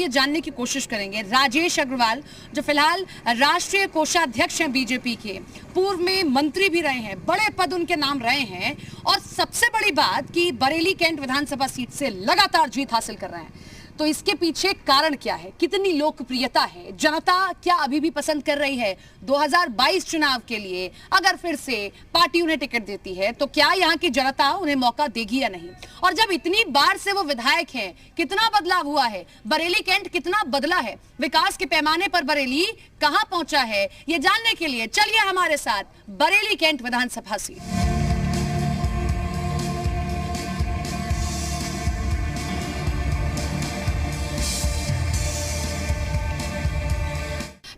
ये जानने की कोशिश करेंगे राजेश अग्रवाल, जो फिलहाल राष्ट्रीय कोषाध्यक्ष हैं बीजेपी के, पूर्व में मंत्री भी रहे हैं, बड़े पद उनके नाम रहे हैं, और सबसे बड़ी बात कि बरेली कैंट विधानसभा सीट से लगातार जीत हासिल कर रहे हैं। तो इसके पीछे कारण क्या है, कितनी लोकप्रियता है, जनता क्या अभी भी पसंद कर रही है 2022 चुनाव के लिए? अगर फिर से पार्टी उन्हें टिकट देती है तो क्या यहाँ की जनता उन्हें मौका देगी या नहीं? और जब इतनी बार से वो विधायक हैं, कितना बदलाव हुआ है, बरेली कैंट कितना बदला है, विकास के पैमाने पर बरेली कहां पहुंचा है, ये जानने के लिए चलिए हमारे साथ बरेली कैंट विधानसभा सीट।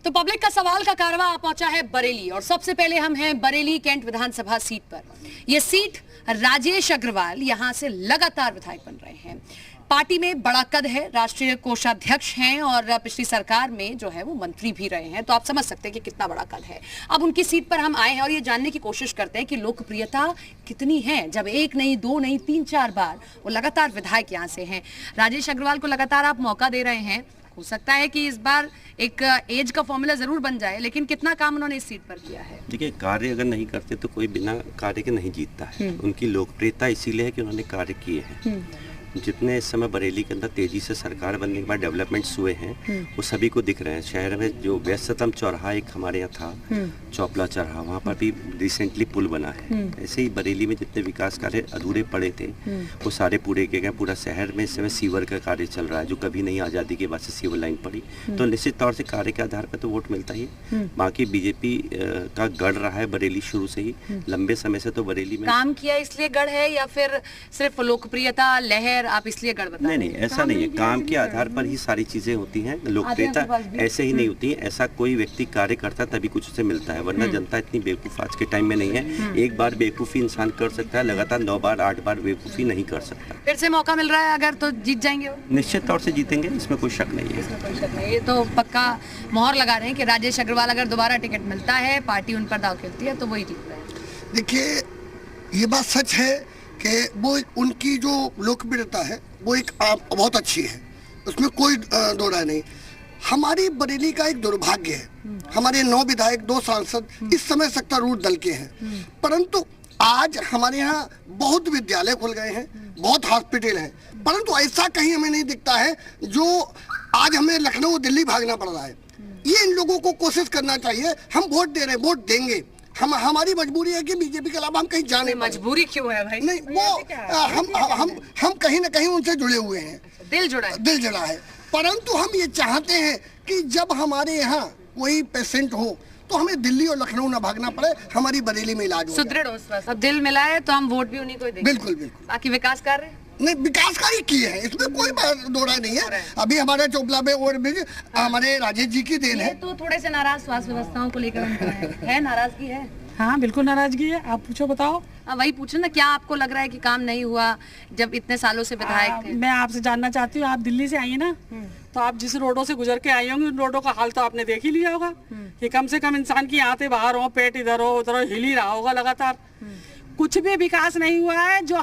तो पब्लिक का सवाल का कारवा पहुंचा है बरेली, और सबसे पहले हम हैं बरेली कैंट विधानसभा सीट पर। यह सीट राजेश अग्रवाल यहां से लगातार विधायक बन रहे हैं, पार्टी में बड़ा कद है, राष्ट्रीय कोषाध्यक्ष हैं और पिछली सरकार में जो है वो मंत्री भी रहे हैं, तो आप समझ सकते हैं कि कितना बड़ा कद है। अब उनकी सीट पर हम आए हैं और ये जानने की कोशिश करते हैं कि लोकप्रियता कितनी है, जब एक नहीं, दो नहीं, 3-4 बार वो लगातार विधायक यहाँ से हैं। राजेश अग्रवाल को लगातार आप मौका दे रहे हैं, हो सकता है कि इस बार एक एज का फॉर्मूला जरूर बन जाए, लेकिन कितना काम उन्होंने इस सीट पर किया है? देखिए, कार्य अगर नहीं करते तो कोई बिना कार्य के नहीं जीतता है। उनकी लोकप्रियता इसीलिए है कि उन्होंने कार्य किए हैं। जितने इस समय बरेली के अंदर तेजी से सरकार बनने के बाद डेवलपमेंट्स हुए हैं, वो सभी को दिख रहे हैं। शहर में जो व्यस्ततम चौराहा एक हमारे यहाँ था, चौपला चौराहा, वहाँ पर भी रिसेंटली पुल बना है। ऐसे ही बरेली में जितने विकास कार्य अधूरे पड़े थे वो सारे पूरे किए गए। पूरा शहर में इस समय सीवर का कार्य चल रहा है, जो कभी नहीं आज़ादी के बाद से सीवर लाइन पड़ी। तो निश्चित तौर से कार्य के आधार पर तो वोट मिलता ही है। बाकी बीजेपी का गढ़ रहा है बरेली शुरू से ही, लंबे समय से। तो बरेली में काम किया इसलिए गढ़ है या फिर सिर्फ लोकप्रियता लहर आप इसलिए गढ़ बता? नहीं, ऐसा नहीं है। काम के आधार पर ही सारी चीजें होती हैं। लोकप्रियता ऐसे ही नहीं होती है। ऐसा कोई व्यक्ति कार्य करता तभी कुछ उसे मिलता है, वरना जनता इतनी बेवकूफ आज के टाइम में नहीं है। एक बार बेवकूफी इंसान कर सकता है, लगातार 9 बार 8 बार बेवकूफी नहीं कर सकता। फिर से मौका मिल रहा है अगर, तो जीत जाएंगे? निश्चित तौर से जीतेंगे, इसमें कोई शक नहीं है। ये तो पक्का मोहर लगा रहे हैं कि राजेश अग्रवाल अगर दोबारा टिकट मिलता है, पार्टी उन पर दाव खेलती है, तो वही जीत रहे हैं। देखिए, ये बात सच है कि वो उनकी जो लोकप्रियता है वो एक बहुत अच्छी है, उसमें कोई दो राय नहीं। हमारी बरेली का एक दुर्भाग्य है, हमारे 9 विधायक 2 सांसद इस समय सत्तारूढ़ दल के हैं, परंतु आज हमारे यहाँ बहुत विद्यालय खुल गए हैं, बहुत हॉस्पिटल हैं, परंतु ऐसा कहीं हमें नहीं दिखता है जो आज हमें लखनऊ दिल्ली भागना पड़ रहा है। ये इन लोगों को कोशिश करना चाहिए। हम वोट दे रहे हैं, वोट देंगे, हमारी मजबूरी है कि बीजेपी के अलावा हम कहीं जाने। मजबूरी क्यों है भाई? नहीं, वो हम कहीं ना कहीं उनसे जुड़े हुए हैं, दिल जुड़ा है। परंतु हम ये चाहते हैं कि जब हमारे यहाँ कोई पेशेंट हो तो हमें दिल्ली और लखनऊ ना भागना पड़े, हमारी बरेली में इलाज हो। सुदृढ़ हो, अब दिल मिला है तो हम वोट भी उन्हीं को देंगे। बिल्कुल। बाकी विकास कार्य नहीं, विकास कार्य किए हैं, इसमें कोई दो राय नहीं है। अभी हमारे चोपला में ओवरब्रिज हमारे राजेश जी की देन है। तो थोड़े से नाराज स्वास्थ्य व्यवस्थाओं को लेकर है, नाराजगी है? हाँ, बिल्कुल नाराजगी है। आप पूछो, बताओ। वही पूछो ना, क्या आपको लग रहा है कि काम नहीं हुआ जब इतने सालों से विधायक थे? मैं आपसे जानना चाहती हूँ, आप दिल्ली से आई है ना, तो आप जिस रोडों से गुजर के आई होंगी उन रोडों का हाल तो आपने देख ही लिया होगा कि कम से कम इंसान की आंतें बाहर हो, पेट इधर हो उधर हो, हिल ही रहा होगा लगातार। कुछ भी विकास नहीं हुआ है। जो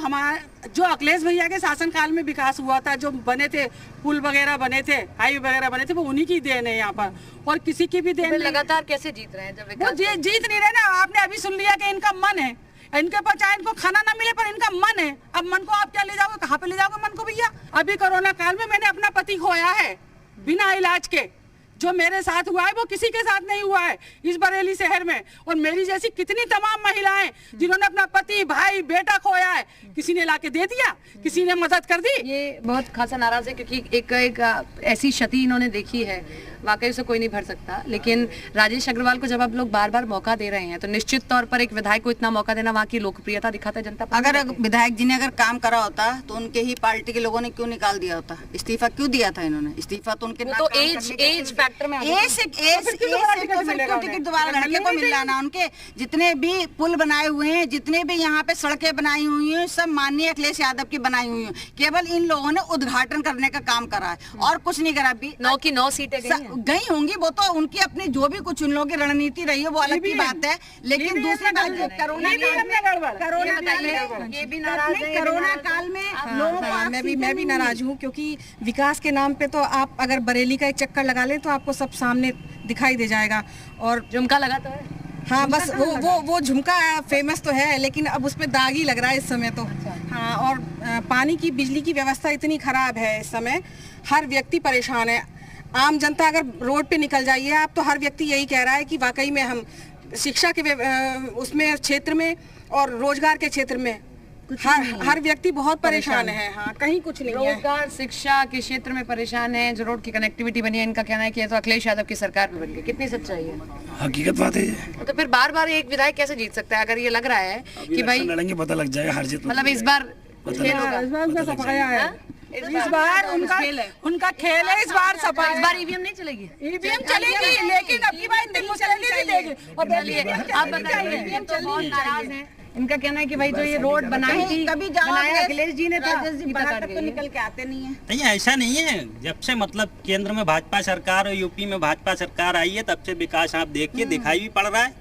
अखिलेश भैया के शासनकाल में विकास हुआ था, जो बने थे पुल वगैरह बने थे, हाईवे वगैरह बने थे, वो उन्हीं की देन है यहाँ पर, और किसी की भी देन नहीं। लगातार कैसे जीत रहे हैं जब विकास? जीत नहीं रहे ना। आपने अभी सुन लिया कि इनका मन है, इनके पास चाहे इनको खाना ना मिले पर इनका मन है। अब मन को आप क्या ले जाओगे, कहाँ पे ले जाओगे मन को भैया? अभी कोरोना काल में मैंने अपना पति खोया है बिना इलाज के। जो मेरे साथ हुआ है वो किसी के साथ नहीं हुआ है इस बरेली शहर में। और मेरी जैसी कितनी तमाम महिलाएं जिन्होंने अपना पति, भाई, बेटा खोया है, किसी ने लाके दे दिया, किसी ने मदद कर दी। ये बहुत खासा नाराज है क्योंकि एक ऐसी क्षति इन्होंने देखी है, वाकई उसे कोई नहीं भर सकता। लेकिन राजेश अग्रवाल को जब आप लोग बार बार मौका दे रहे हैं तो निश्चित तौर पर एक विधायक को इतना मौका देना वहाँ की लोकप्रियता दिखाता है जनता। अगर विधायक जी ने अगर काम करा होता तो उनके ही पार्टी के लोगों ने क्यों निकाल दिया होता? इस्तीफा क्यों दिया था इन्होंने? इस्तीफा तो उनके तो एज फैक्टर में टिकट दोबारा लड़के को मिल रहा ना। उनके जितने भी पुल बनाए हुए हैं, जितने भी यहाँ पे सड़कें बनाई हुई हैं, सब माननीय अखिलेश यादव की बनाई हुई हैं। केवल इन लोगों ने उद्घाटन करने का काम करा है और कुछ नहीं करा। 9 की 9 सीटें गई हैं। गई होंगी, वो तो उनकी अपनी जो भी कुछ उन लोगों की रणनीति रही है वो अलग की बात है, लेकिन दूसरी बात जो कोरोना काल में लोगों को मैं भी नाराज हूँ, क्योंकि विकास के नाम पे तो आप अगर बरेली का एक चक्कर लगा लें तो आपको सब सामने दिखाई दे जाएगा। और झुमका लगा तो है, हाँ बस वो झुमका फेमस तो है, लेकिन अब उसमें दाग ही लग रहा है इस समय तो। हाँ, और पानी की बिजली की व्यवस्था इतनी खराब है इस समय, हर व्यक्ति परेशान है। आम जनता अगर रोड पे निकल जाइए आप तो हर व्यक्ति यही कह रहा है कि वाकई में हम शिक्षा के उसमें क्षेत्र में और रोजगार के क्षेत्र में हर व्यक्ति बहुत परेशान है। हाँ, कहीं कुछ नहीं है। रोजगार शिक्षा के क्षेत्र में परेशान है। जो रोड की कनेक्टिविटी बनी है, इनका कहना है कि ये तो अखिलेश यादव की सरकार में बन गई। कितनी सच्चाई है? हकीकत बात है ये। तो फिर बार बार एक विधायक कैसे जीत सकता है अगर ये लग रहा है कि भाई लड़ेंगे, पता लग जाएगा हार जीत। मतलब इस बार खेल होगा। इस बार उनका खेल है, इस बार सफाई। इस बार ईवीएम नहीं चलेगी? ईवीएम चलेगी, लेकिन अब की बार इतनी मुश्किल नहीं देगी। और चलिए आप बताइए, ईवीएम तो बहुत नाराज हैं। इनका कहना है कि भाई जो ये रोड बनाई थी, कभी बनाया अखिलेश जी ने था, तो निकल के आते नहीं है। नहीं, ऐसा नहीं है। जब से मतलब केंद्र में भाजपा सरकार और यूपी में भाजपा सरकार आई है, तब से विकास आप देखिए, दिखाई भी पड़ रहा है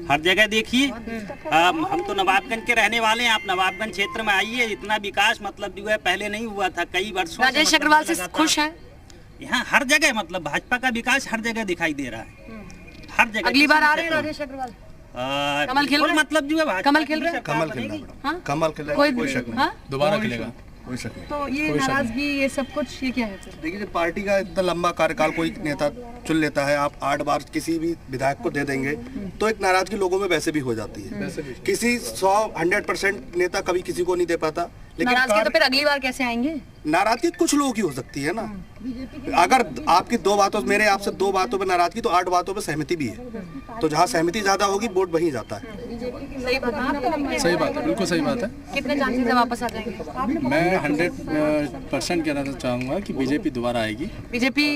हर जगह। देखिए हम तो नवाबगंज के रहने वाले हैं, आप नवाबगंज क्षेत्र में आइए, इतना विकास मतलब जो है पहले नहीं हुआ था कई वर्षों। राजेश अग्रवाल से खुश है? यहाँ हर जगह मतलब भाजपा का विकास हर जगह दिखाई दे रहा है, हर जगह। अगली बार आ रहे हैं राजेश अग्रवाल? कमल खेल रहा है? मतलब जो है कमल खेल रहा है? कमल खेल रहा है, हाँ? कमल खेल रहा है, कोई शक नहीं। हाँ? दोबारा खेलेगा, कोई शक नहीं। तो ये नाराजगी, ये सब कुछ, ये क्या है? देखिए, जब पार्टी का इतना लंबा कार्यकाल कोई नेता चुन लेता है, आप 8 बार किसी भी विधायक को दे देंगे तो एक नाराजगी लोगों में वैसे भी हो जाती है। किसी 100% नेता कभी किसी को नहीं दे पाता, लेकिन नाराजगी तो फिर अगली बार कैसे आएंगे? नाराजगी कुछ लोगों की हो सकती है ना। अगर आपकी 2 बातों, मेरे आपसे 2 बातों पे नाराजगी तो 8 बातों पे सहमति भी है, तो जहाँ सहमति ज्यादा होगी वोट वहीं जाता है। सही बात है, सही बात है, बिल्कुल सही बात है। कितने चांसेस है वापस आ जाएंगे? मैं 100% कहना चाहूँगा कि बीजेपी दोबारा आएगी। बीजेपी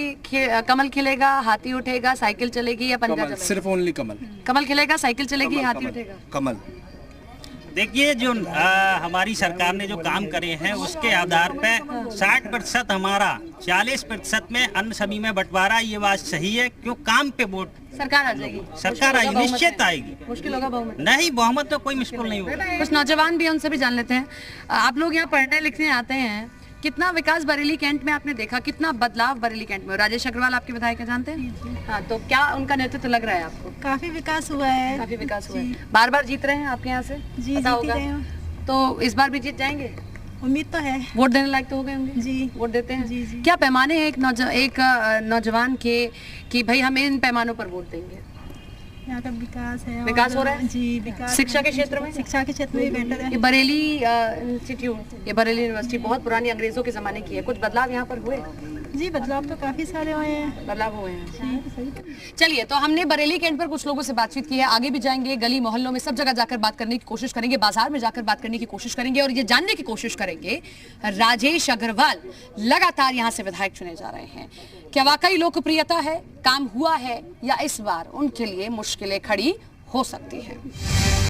कमल खिलेगा, हाथी उठेगा, साइकिल चलेगी या पंजा कमल, चलेगा? सिर्फ ओनली कमल। कमल खिलेगा, साइकिल चलेगी, हाथी उठेगा? कमल। देखिए, जो हमारी सरकार ने जो काम करे हैं उसके आधार पे 60% हमारा, 40% में अन्य सभी में बंटवारा, ये बात सही है। क्यों? काम पे वोट सरकार आ जाएगी, सरकार आएगी, निश्चित आएगी। मुश्किल होगा बहुमत? नहीं, बहुमत तो कोई मुश्किल नहीं होगा। कुछ नौजवान भी हैं, उनसे भी जान लेते हैं। आप लोग यहाँ पढ़ने लिखने आते हैं, कितना विकास बरेली कैंट में आपने देखा, कितना बदलाव बरेली कैंट में? राजेश अग्रवाल आपके विधायक हैं, जानते हैं? हाँ, तो क्या उनका नेतृत्व लग रहा है आपको? काफी विकास हुआ है। काफी विकास हुआ है। बार बार जीत रहे हैं आपके यहाँ से? जी, पता जीत ही होगा। रहे हैं। तो इस बार भी जीत जाएंगे? उम्मीद तो है। वोट देने लायक तो हो गए होंगे? जी, वोट देते हैं। जी, जी। क्या पैमाने हैं एक नौजवान के कि भाई हम इन पैमानों पर वोट देंगे? यहाँ का विकास है। विकास हो रहा है? जी, विकास। शिक्षा के क्षेत्र में? शिक्षा के क्षेत्र में भी बेहतर है। ये बरेली इंस्टीट्यूट, ये बरेली यूनिवर्सिटी बहुत पुरानी, अंग्रेजों के जमाने की है। कुछ बदलाव यहाँ पर हुए? जी, बदलाव तो काफी सारे हुए हैं। बदलाव हुए हैं। चलिए, तो हमने बरेली कैंट पर कुछ लोगों से बातचीत की है, आगे भी जाएंगे, गली मोहल्लों में सब जगह जाकर बात करने की कोशिश करेंगे, बाजार में जाकर बात करने की कोशिश करेंगे और ये जानने की कोशिश करेंगे राजेश अग्रवाल लगातार यहाँ से विधायक चुने जा रहे हैं, क्या वाकई लोकप्रियता है, काम हुआ है, या इस बार उनके लिए मुश्किलें खड़ी हो सकती है।